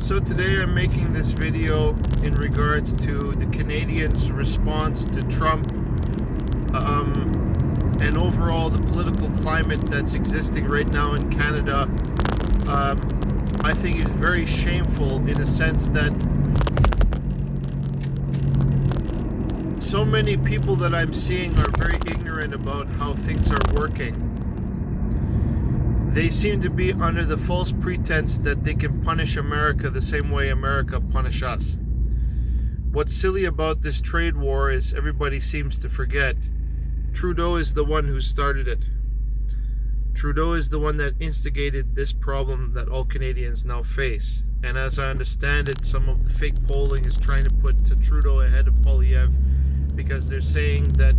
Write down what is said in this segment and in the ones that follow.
So today I'm making this video in regards to the Canadians' response to Trump and overall the political climate that's existing right now in Canada. I think it's very shameful in a sense that so many people that I'm seeing are very ignorant about how things are working. They seem to be under the false pretense that they can punish America the same way America punish us. What's silly about this trade war is everybody seems to forget Trudeau is the one who started it. Trudeau is the one that instigated this problem that all Canadians now face. And as I understand it, some of the fake polling is trying to put Trudeau ahead of Poilievre because they're saying that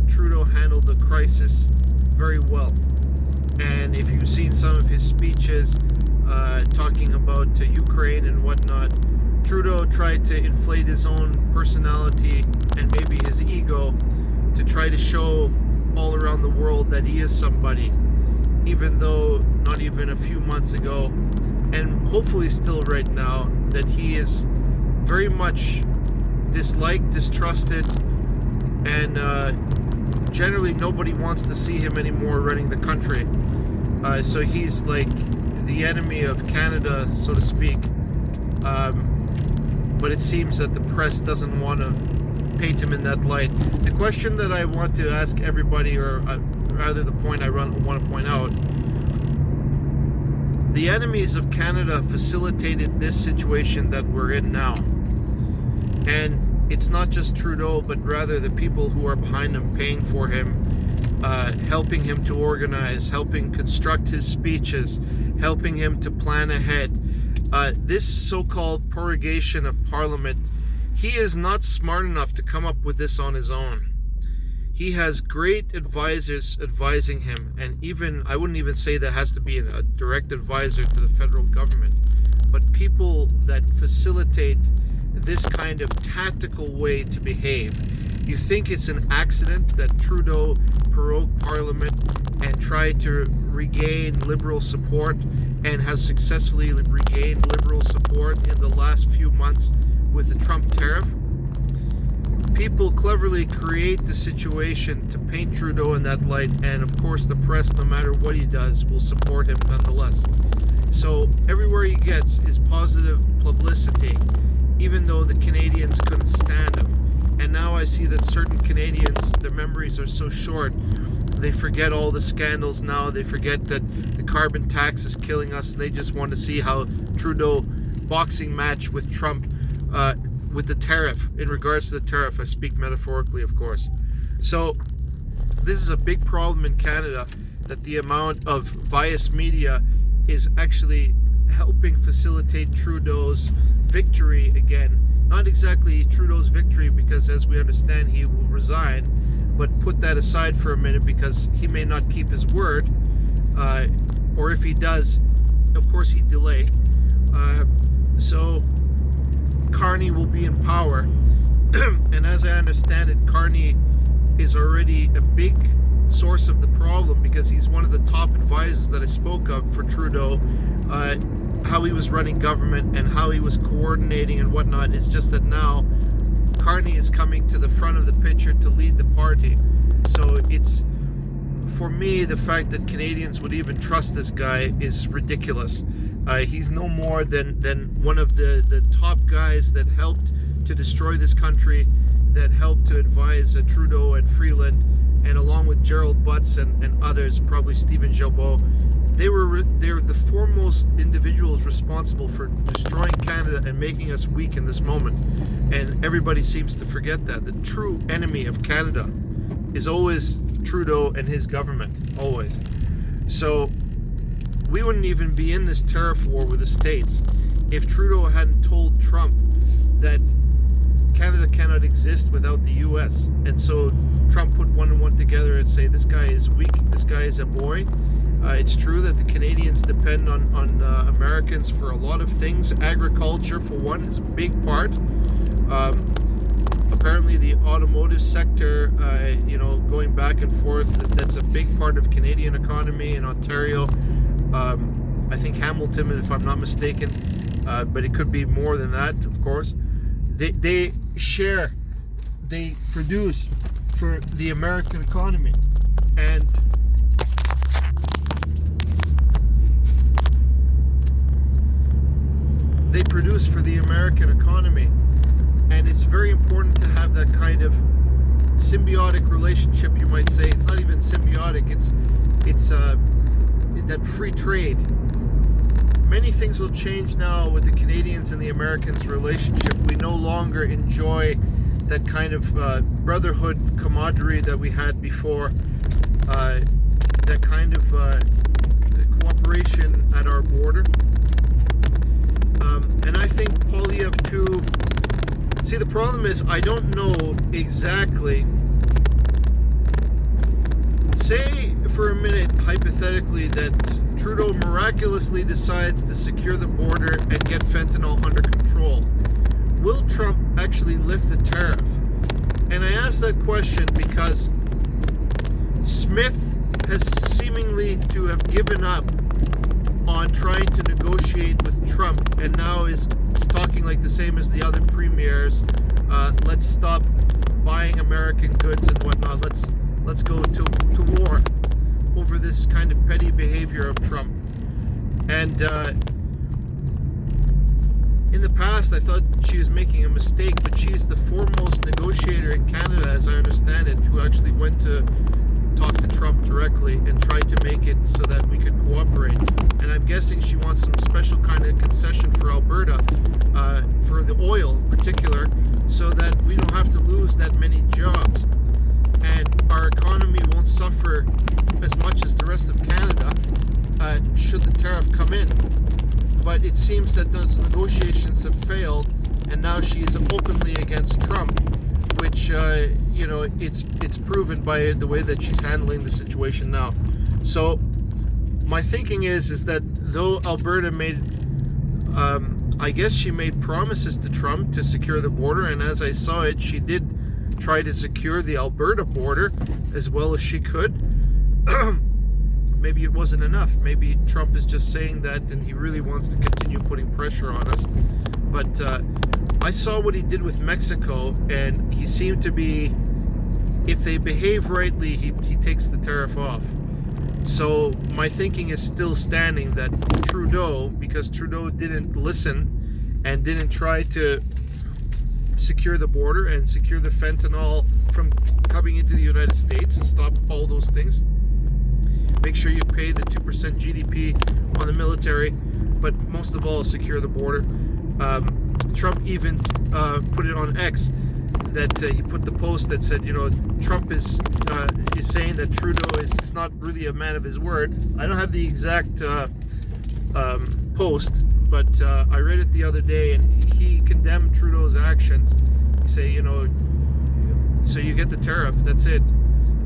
Trudeau handled the crisis very well. And if you've seen some of his speeches talking about Ukraine and whatnot, Trudeau tried to inflate his own personality and maybe his ego to try to show all around the world that he is somebody, even though not even a few months ago, and hopefully still right now, that he is very much disliked, distrusted, and generally nobody wants to see him anymore running the country. So he's like the enemy of Canada, so to speak. But it seems that the press doesn't want to paint him in that light. The question that I want to ask everybody, or rather the point I want to point out, the enemies of Canada facilitated this situation that we're in now. And it's not just Trudeau, but rather the people who are behind him, paying for him, helping him to organize, helping construct his speeches, helping him to plan ahead. This so-called prorogation of Parliament, he is not smart enough to come up with this on his own. He has great advisors advising him, and even, I wouldn't even say that has to be a direct advisor to the federal government, but people that facilitate this kind of tactical way to behave. You think it's an accident that Trudeau prorogued Parliament and tried to regain Liberal support and has successfully regained Liberal support in the last few months with the Trump tariff? People cleverly create the situation to paint Trudeau in that light, and of course the press, no matter what he does, will support him nonetheless. So everywhere he gets is positive publicity, even though the Canadians couldn't stand him. And now I see that certain Canadians, their memories are so short, they forget all the scandals now, they forget that the carbon tax is killing us, and they just want to see how Trudeau boxing match with Trump with the tariff. In regards to the tariff, I speak metaphorically, of course. So this is a big problem in Canada, that the amount of biased media is actually helping facilitate Trudeau's victory again. Not exactly Trudeau's victory, because as we understand he will resign, but put that aside for a minute because he may not keep his word, or if he does, of course he'd delay. So Carney will be in power, and as I understand it, Carney is already a big source of the problem because he's one of the top advisors that I spoke of for Trudeau, how he was running government and how he was coordinating and whatnot. It's just that now Carney is coming to the front of the picture to lead the party. So it's, for me, the fact that Canadians would even trust this guy is ridiculous. He's no more than one of the top guys that helped to destroy this country, that helped to advise Trudeau and Freeland, and along with Gerald Butts and others, probably Stephen Guilbeault. They're the foremost individuals responsible for destroying Canada and making us weak in this moment. And everybody seems to forget that. The true enemy of Canada is always Trudeau and his government, always. So we wouldn't even be in this tariff war with the States if Trudeau hadn't told Trump that Canada cannot exist without the US. And so Trump put one and one together and say, this guy is weak, this guy is a boy. It's true that the Canadians depend on Americans for a lot of things. Agriculture, for one, is a big part. Apparently the automotive sector, going back and forth, that's a big part of Canadian economy in Ontario. I think Hamilton, if I'm not mistaken, but it could be more than that, of course. They produce for the American economy, and they produce for the American economy, and it's very important to have that kind of symbiotic relationship, you might say. It's not even symbiotic, it's that free trade. Many things will change now with the Canadians and the Americans' relationship. We no longer enjoy that kind of brotherhood camaraderie that we had before, that kind of cooperation at our border. And I think Poilievre too. See, the problem is I don't know exactly. Say for a minute, hypothetically, that Trudeau miraculously decides to secure the border and get fentanyl under control. Will Trump actually lift the tariff? And I ask that question because Smith has seemingly to have given up on trying to negotiate with Trump, and now is talking like the same as the other premiers. Let's stop buying American goods and whatnot. Let's go to war over this kind of petty behavior of Trump. And in the past, I thought she was making a mistake, but she's the foremost negotiator in Canada, as I understand it, who actually went to talk to Trump directly and tried to make it so that we could cooperate. And I'm guessing she wants some special kind of concession for Alberta, for the oil in particular, so that we don't have to lose that many jobs. And our economy won't suffer as much as the rest of Canada should the tariff come in. But it seems that those negotiations have failed, and now she's openly against Trump, which it's proven by the way that she's handling the situation now. So my thinking is that though Alberta made, I guess she made promises to Trump to secure the border, and as I saw it, she did try to secure the Alberta border as well as she could. Maybe it wasn't enough. Maybe Trump is just saying that and he really wants to continue putting pressure on us. But I saw what he did with Mexico, and he seemed to be, if they behave rightly, he takes the tariff off. So my thinking is still standing that Trudeau, because Trudeau didn't listen and didn't try to secure the border and secure the fentanyl from coming into the United States and stop all those things. Make sure you pay the 2% GDP on the military, but most of all, secure the border. Trump even put it on X that he put the post that said, Trump is saying that Trudeau is not really a man of his word. I don't have the exact post, but I read it the other day, and he condemned Trudeau's actions. He say, so you get the tariff, that's it.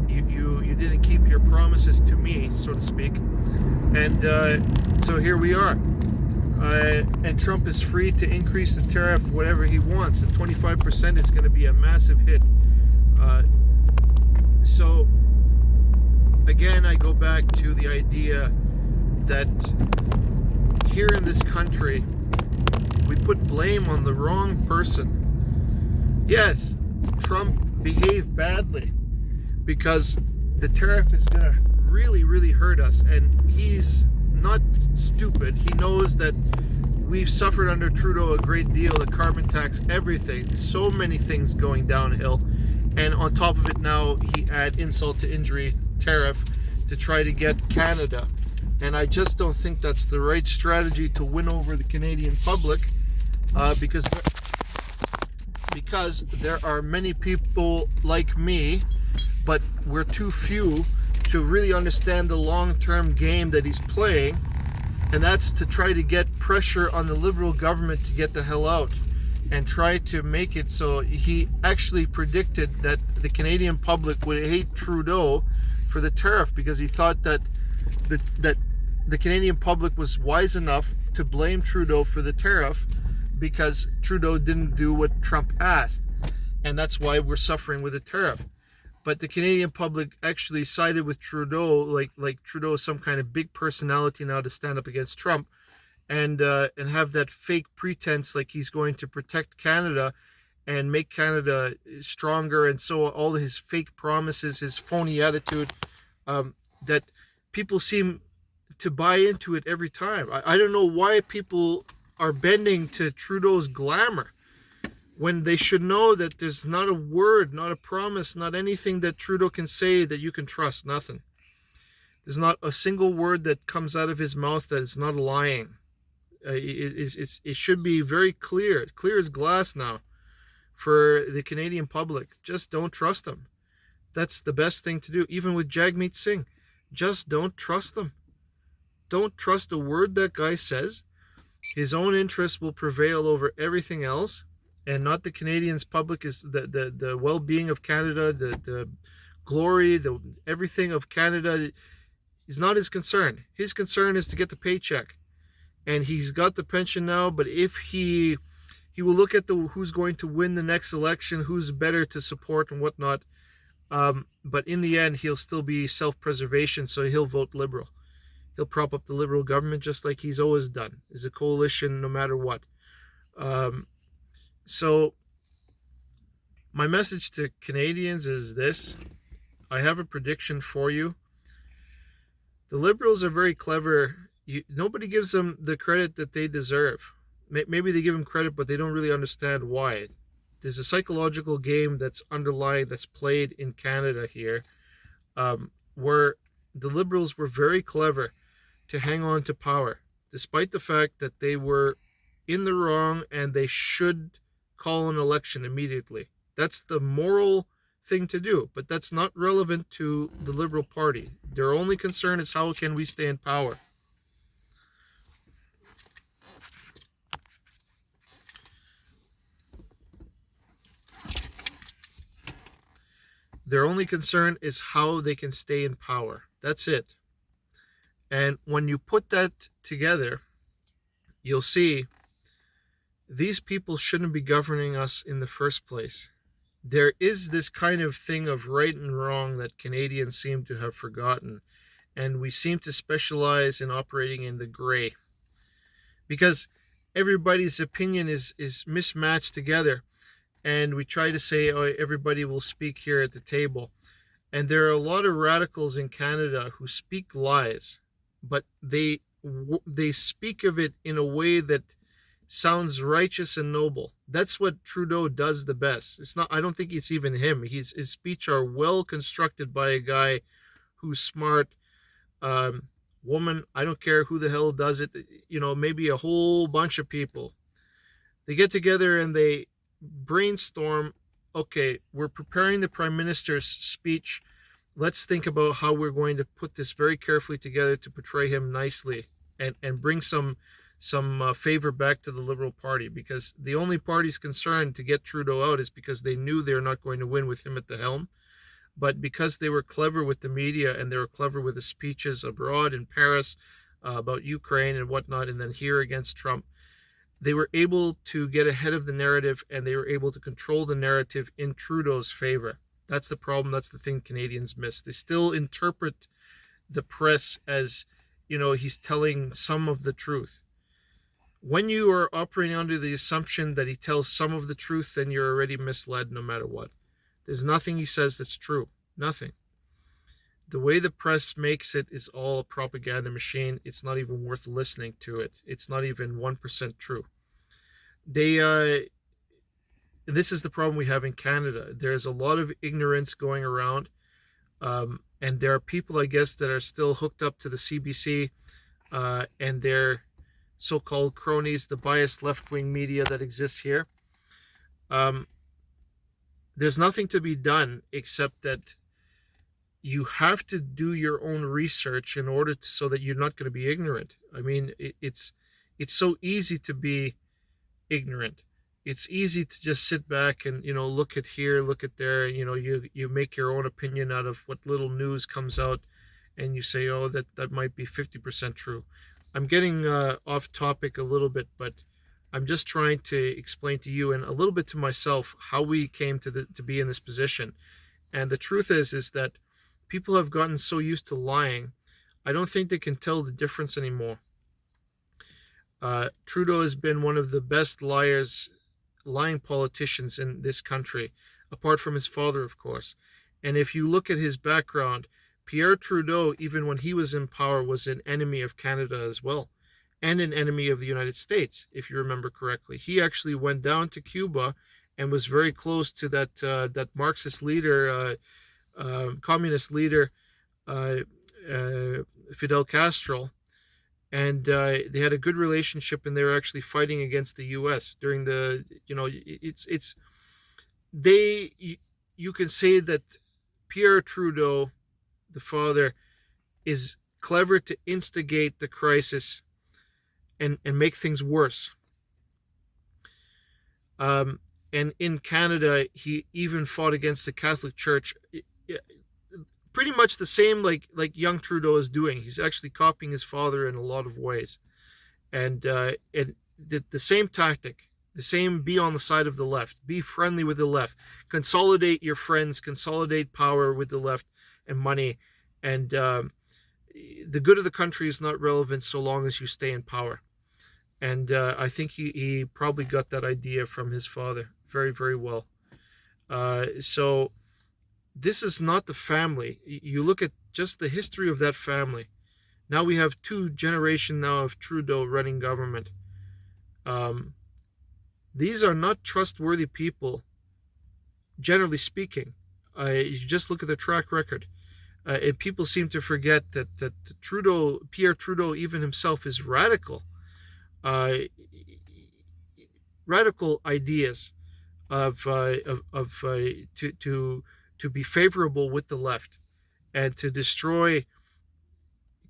You didn't keep your promises to me, so to speak. And so here we are. And Trump is free to increase the tariff whatever he wants. At 25% is going to be a massive hit. So again, I go back to the idea that here in this country, we put blame on the wrong person. Yes, Trump behaved badly because the tariff is going to really, really hurt us. And he's not stupid. He knows that we've suffered under Trudeau a great deal, the carbon tax, everything, so many things going downhill. And on top of it now, he add insult to injury tariff to try to get Canada. And I just don't think that's the right strategy to win over the Canadian public, because there are many people like me, but we're too few to really understand the long-term game that he's playing, and that's to try to get pressure on the Liberal government to get the hell out and try to make it so. He actually predicted that the Canadian public would hate Trudeau for the tariff because he thought that the Canadian public was wise enough to blame Trudeau for the tariff because Trudeau didn't do what Trump asked, and that's why we're suffering with the tariff. but the Canadian public actually sided with Trudeau, like Trudeau is some kind of big personality now to stand up against Trump, and have that fake pretense like he's going to protect Canada and make Canada stronger, and so all his fake promises, his phony attitude, that people seem to buy into it every time. I don't know why people are bending to Trudeau's glamour when they should know that there's not a word, not a promise, not anything that Trudeau can say that you can trust. Nothing. There's not a single word that comes out of his mouth that is not lying. It should be very clear as glass now for the Canadian public. Just don't trust him. That's the best thing to do. Even with Jagmeet Singh, just don't trust him. Don't trust a word that guy says. His own interests will prevail over everything else, and not the Canadians' public. Is the well-being of Canada, the glory, the everything of Canada is not his concern. His concern is to get the paycheck, and he's got the pension now. But if he will look at who's going to win the next election, who's better to support and whatnot. But in the end, he'll still be self-preservation, so he'll vote Liberal. He'll prop up the Liberal government just like he's always done. Is a coalition no matter what. So my message to Canadians is this. I have a prediction for you. The Liberals are very clever. Nobody gives them the credit that they deserve. Maybe they give them credit, but they don't really understand why. There's a psychological game that's underlying, that's played in Canada here, where the Liberals were very clever to hang on to power, despite the fact that they were in the wrong and they should call an election immediately. That's the moral thing to do, but that's not relevant to the Liberal Party. Their only concern is how can we stay in power. Their only concern is how they can stay in power. That's it. And when you put that together, you'll see these people shouldn't be governing us in the first place. There is this kind of thing of right and wrong that Canadians seem to have forgotten, and we seem to specialize in operating in the gray. Because everybody's opinion is mismatched together, and we try to say, oh, everybody will speak here at the table. And there are a lot of radicals in Canada who speak lies, but they speak of it in a way that sounds righteous and noble. That's what Trudeau does the best. It's not. I don't think it's even him. His speech are well constructed by a guy who's smart. Woman, I don't care who the hell does it. Maybe a whole bunch of people. They get together and they brainstorm. Okay, we're preparing the Prime Minister's speech. Let's think about how we're going to put this very carefully together to portray him nicely and bring some favor back to the Liberal Party, because the only party's concern to get Trudeau out is because they knew they're not going to win with him at the helm. But because they were clever with the media and they were clever with the speeches abroad in Paris about Ukraine and whatnot, and then here against Trump, they were able to get ahead of the narrative, and they were able to control the narrative in Trudeau's favor. That's the problem. That's the thing Canadians miss. They still interpret the press as, he's telling some of the truth. When you are operating under the assumption that he tells some of the truth, then you're already misled no matter what. There's nothing he says that's true. Nothing. The way the press makes it is all a propaganda machine. It's not even worth listening to it. It's not even 1% true. This is the problem we have in Canada. There's a lot of ignorance going around. And there are people, I guess, that are still hooked up to the CBC and their so-called cronies, the biased left-wing media that exists here. There's nothing to be done except that you have to do your own research in order so that you're not going to be ignorant. I mean, it's so easy to be ignorant. It's easy to just sit back and, look at here, look at there. You make your own opinion out of what little news comes out, and you say, oh, that might be 50% true. I'm getting off topic a little bit, but I'm just trying to explain to you and a little bit to myself how we came to be in this position. And the truth is that people have gotten so used to lying, I don't think they can tell the difference anymore. Trudeau has been one of the best lying politicians in this country, apart from his father, of course. And if you look at his background, Pierre Trudeau, even when he was in power, was an enemy of Canada as well, and an enemy of the United States, if you remember correctly. He actually went down to Cuba and was very close to that Marxist leader, communist leader, uh, Fidel Castro, and they had a good relationship, and they were actually fighting against the U.S. during the, it's they you can say that Pierre Trudeau, the father, is clever to instigate the crisis and make things worse. And in Canada, he even fought against the Catholic Church. Pretty much the same like young Trudeau is doing. He's actually copying his father in a lot of ways, and the same tactic, the same: be on the side of the left, be friendly with the left, consolidate your friends, consolidate power with the left and money, and the good of the country is not relevant so long as you stay in power. And I think he probably got that idea from his father very, very well. So this is not the family. You look at just the history of that family. Now we have two generations now of Trudeau running government. These are not trustworthy people, generally speaking. You just look at the track record. And people seem to forget that Pierre Trudeau, even himself, is radical. Radical ideas of to be favorable with the left and to destroy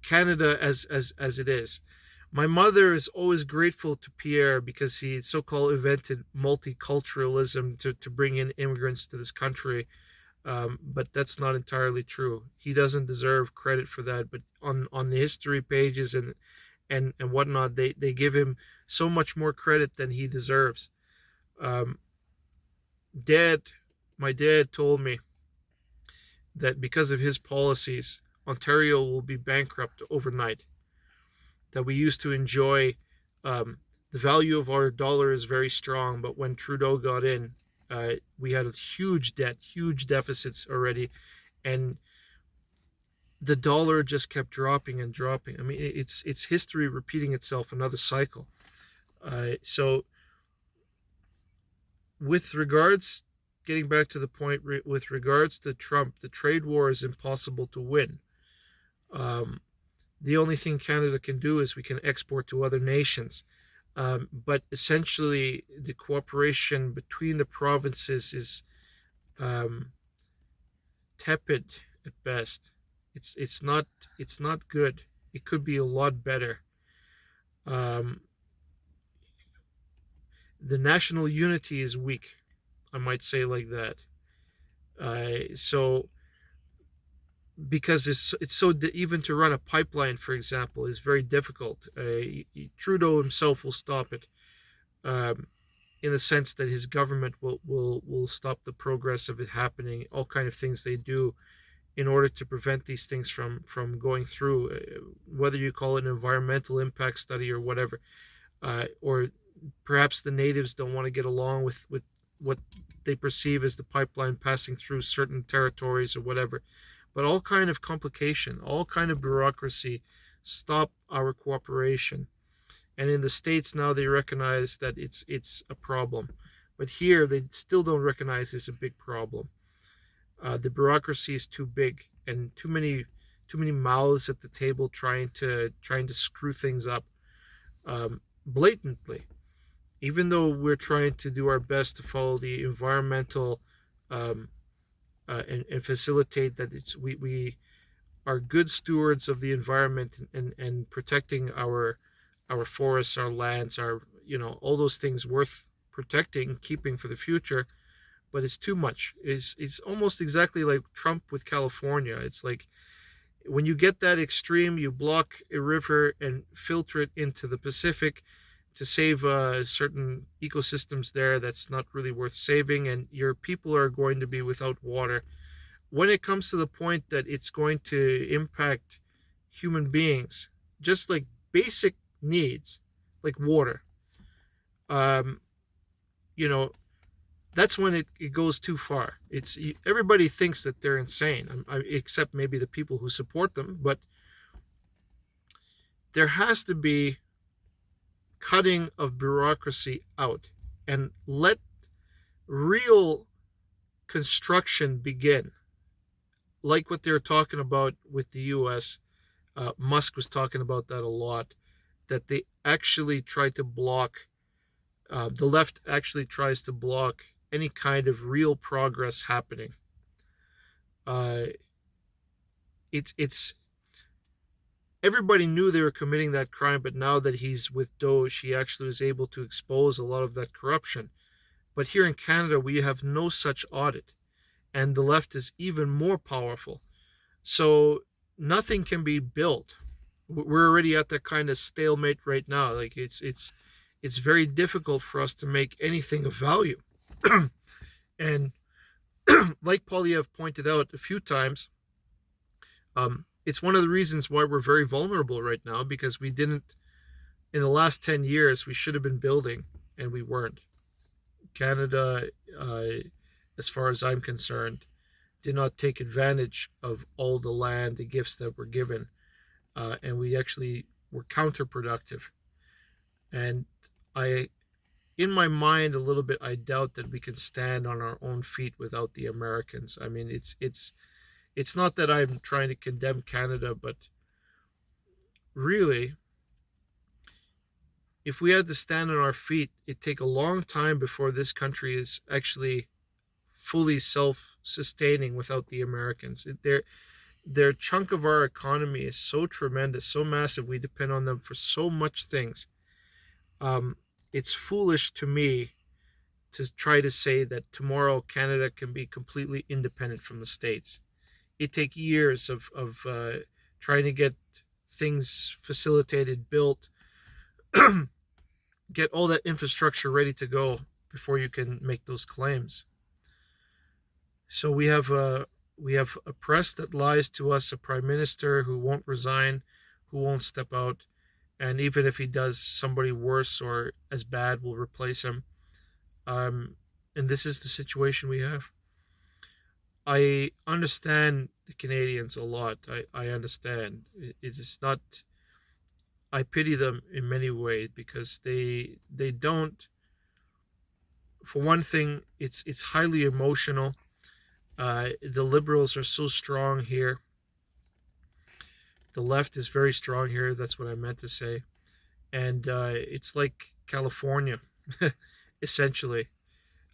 Canada as it is. My mother is always grateful to Pierre because he so-called invented multiculturalism to bring in immigrants to this country. But that's not entirely true. He doesn't deserve credit for that. But on the history pages and whatnot, they give him so much more credit than he deserves. My dad told me that because of his policies, Ontario will be bankrupt overnight. That we used to enjoy, the value of our dollar is very strong, but when Trudeau got in, we had a huge debt, huge deficits already, and the dollar just kept dropping and dropping. I mean, it's history repeating itself, another cycle. So, with regards, getting back to the point, with regards to Trump, the trade war is impossible to win. The only thing Canada can do is we can export to other nations. But essentially, the cooperation between the provinces is tepid at best. It's not good. It could be a lot better. The national unity is weak, I might say like that. So because it's so even to run a pipeline, for example, is very difficult. Trudeau himself will stop it, in the sense that his government will stop the progress of it happening. All kind of things they do in order to prevent these things from going through, whether you call it an environmental impact study or whatever, or perhaps the natives don't want to get along with what they perceive as the pipeline passing through certain territories or whatever. But all kind of complication, all kind of bureaucracy stop our cooperation. And in the States now they recognize that it's a problem. But here they still don't recognize it's a big problem. The bureaucracy is too big and too many mouths at the table trying to screw things up, blatantly. Even though we're trying to do our best to follow the environmental, and facilitate that we are good stewards of the environment and protecting our forests, our lands, our all those things worth protecting, keeping for the future. But it's too much. It's almost exactly like Trump with California. It's like when you get that extreme, you block a river and filter it into the Pacific to save certain ecosystems there that's not really worth saving, and your people are going to be without water when it comes to the point that it's going to impact human beings, just like basic needs, like water, um, you know, that's when it goes too far. It's everybody thinks that they're insane, except maybe the people who support them. But there has to be cutting of bureaucracy out and let real construction begin, like what they're talking about with the U.S. Musk was talking about that a lot. That they actually try to block. The left actually tries to block any kind of real progress happening. Uh, it's everybody knew they were committing that crime, but now that he's with Doge, he actually was able to expose a lot of that corruption. But here in Canada, we have no such audit, and the left is even more powerful. So nothing can be built. We're already at that kind of stalemate right now. Like it's very difficult for us to make anything of value. And like Polyev pointed out a few times, it's one of the reasons why we're very vulnerable right now, because we didn't, in the last 10 years, we should have been building and we weren't. Canada, as far as I'm concerned, did not take advantage of all the land, the gifts that were given, and we actually were counterproductive. And in my mind, a little bit, I doubt that we can stand on our own feet without the Americans. I mean, it's not that I'm trying to condemn Canada, but really, if we had to stand on our feet, it'd take a long time before this country is actually fully self-sustaining without the Americans. Their chunk of our economy is so tremendous, so massive. We depend on them for so much things. It's foolish to me to try to say that tomorrow Canada can be completely independent from the States. It takes years of trying to get things facilitated, built, get all that infrastructure ready to go before you can make those claims. So we have a press that lies to us, a prime minister who won't resign, who won't step out, and even if he does, somebody worse or as bad will replace him. And this is the situation we have. I understand the Canadians a lot. I understand. It is not. I pity them in many ways because they don't. For one thing, it's highly emotional. The Liberals are so strong here. The left is very strong here. That's what I meant to say. And it's like California, essentially.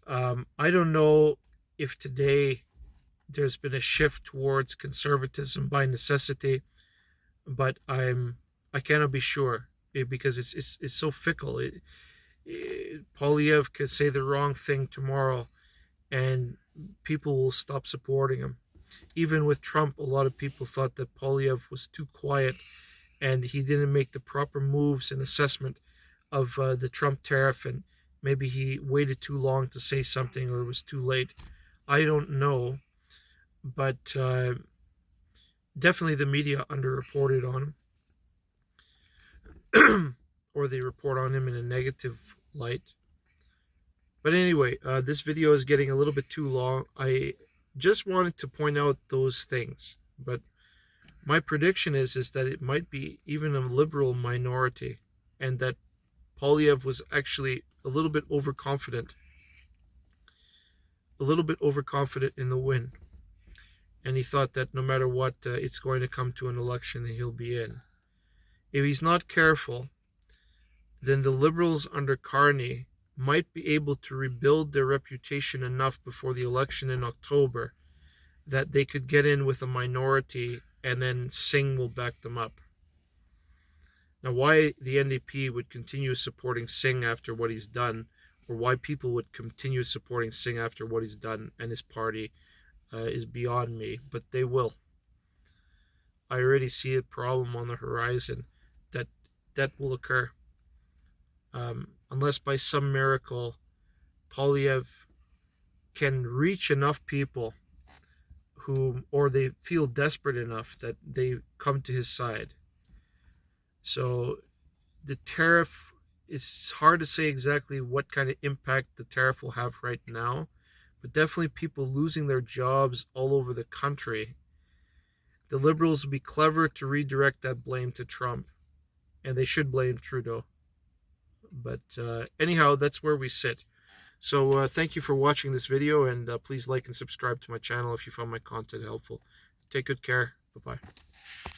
I don't know if today there's been a shift towards conservatism by necessity, but I cannot be sure because it's so fickle. Polyev could say the wrong thing tomorrow, and people will stop supporting him. Even with Trump, a lot of people thought that Polyev was too quiet and he didn't make the proper moves and assessment of the Trump tariff, and maybe he waited too long to say something or it was too late. I don't know, but definitely the media underreported on him, or they report on him in a negative light. But anyway, this video is getting a little bit too long. I just wanted to point out those things, but my prediction is that it might be even a liberal minority, and that Polyev was actually a little bit overconfident in the win, and he thought that no matter what, it's going to come to an election and he'll be in. If he's not careful, then the Liberals under Carney might be able to rebuild their reputation enough before the election in October that they could get in with a minority, and then Singh will back them up. Now, why the NDP would continue supporting Singh after what he's done, or why people would continue supporting Singh after what he's done and his party, is beyond me, but they will. I already see a problem on the horizon that will occur. Unless by some miracle Polyev can reach enough people or they feel desperate enough that they come to his side. So the tariff, it's hard to say exactly what kind of impact the tariff will have right now, but definitely people losing their jobs all over the country. The Liberals will be clever to redirect that blame to Trump, and they should blame Trudeau. But anyhow, that's where we sit. So thank you for watching this video, and please like and subscribe to my channel if you found my content helpful. Take good care. Bye-bye.